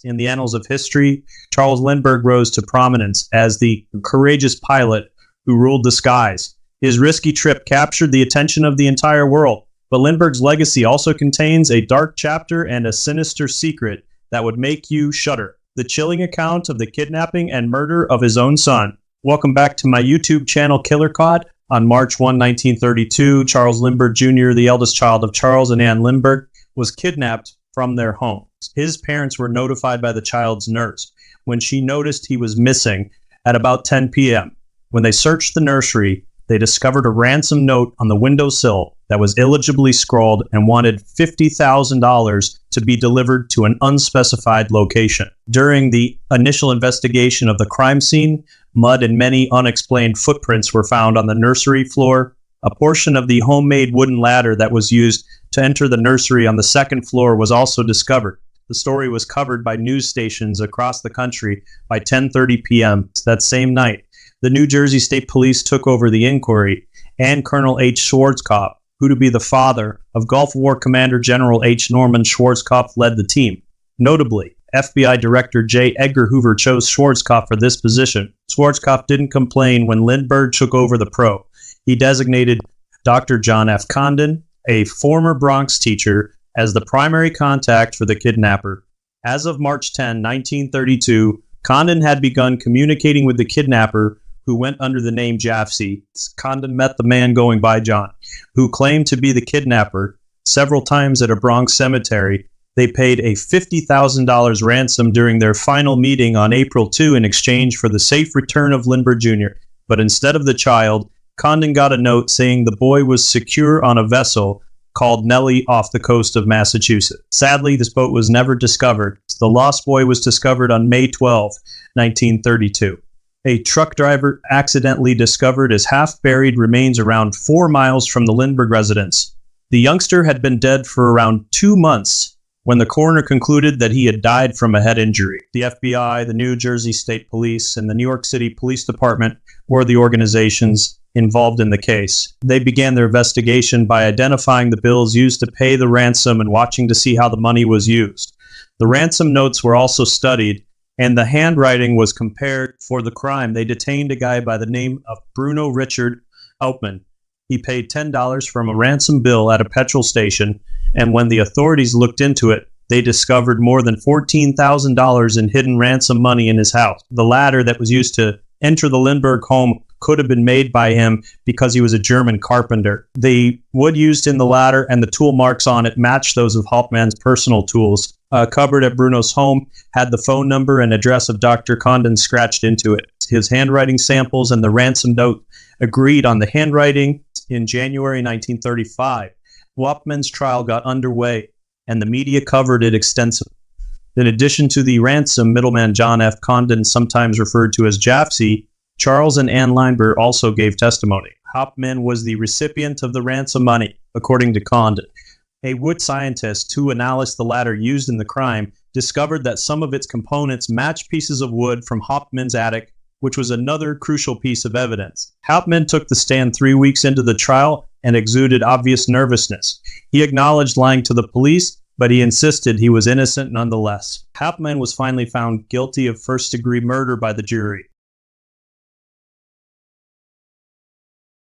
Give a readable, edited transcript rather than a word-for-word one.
in the annals of history, Charles Lindbergh rose to prominence as the courageous pilot who ruled the skies. His risky trip captured the attention of the entire world, but Lindbergh's legacy also contains a dark chapter and a sinister secret that would make you shudder. The chilling account of the kidnapping and murder of his own son. Welcome back to my YouTube channel, Killercodd. On March 1, 1932, Charles Lindbergh Jr., the eldest child of Charles and Anne Lindbergh, was kidnapped from their home. His parents were notified by the child's nurse when she noticed he was missing at about 10 p.m. When they searched the nursery, they discovered a ransom note on the windowsill that was illegibly scrawled and wanted $50,000 to be delivered to an unspecified location. During the initial investigation of the crime scene, mud and many unexplained footprints were found on the nursery floor. A portion of the homemade wooden ladder that was used to enter the nursery on the second floor was also discovered. The story was covered by news stations across the country by 10:30 p.m. that same night. The New Jersey State Police took over the inquiry, and Colonel H. Schwarzkopf, who to be the father of Gulf War Commander General H. Norman Schwarzkopf, led the team. Notably, FBI Director J. Edgar Hoover chose Schwarzkopf for this position. Schwarzkopf didn't complain when Lindbergh took over the probe. He designated Dr. John F. Condon, a former Bronx teacher, as the primary contact for the kidnapper. As of March 10, 1932, Condon had begun communicating with the kidnapper, who went under the name Jaffe. Condon met the man going by John, who claimed to be the kidnapper, several times at a Bronx cemetery. They paid a $50,000 ransom during their final meeting on April 2 in exchange for the safe return of Lindbergh Jr. But instead of the child, Condon got a note saying the boy was secure on a vessel called Nellie off the coast of Massachusetts. Sadly, this boat was never discovered. The lost boy was discovered on May 12, 1932. A truck driver accidentally discovered his half-buried remains around 4 miles from the Lindbergh residence. The youngster had been dead for around 2 months when the coroner concluded that he had died from a head injury. The FBI, the New Jersey State Police, and the New York City Police Department were the organizations involved in the case. They began their investigation by identifying the bills used to pay the ransom and watching to see how the money was used. The ransom notes were also studied, and the handwriting was compared. For the crime, they detained a guy by the name of Bruno Richard Hauptmann. He paid $10 from a ransom bill at a petrol station, and when the authorities looked into it, they discovered more than $14,000 in hidden ransom money in his house. The ladder that was used to enter the Lindbergh home could have been made by him because he was a German carpenter. The wood used in the ladder and the tool marks on it matched those of Hauptmann's personal tools. A cupboard at Bruno's home had the phone number and address of Dr. Condon scratched into it. His handwriting samples and the ransom note agreed on the handwriting. In January 1935, Hauptmann's trial got underway, and the media covered it extensively. In addition to the ransom middleman John F. Condon, sometimes referred to as Jaffe, Charles and Anne Lindbergh also gave testimony. Hauptmann was the recipient of the ransom money, according to Condon. A wood scientist who analyzed the ladder used in the crime discovered that some of its components matched pieces of wood from Hauptmann's attic, which was another crucial piece of evidence. Hauptmann took the stand 3 weeks into the trial and exuded obvious nervousness. He acknowledged lying to the police, but he insisted he was innocent nonetheless. Hauptmann was finally found guilty of first-degree murder by the jury.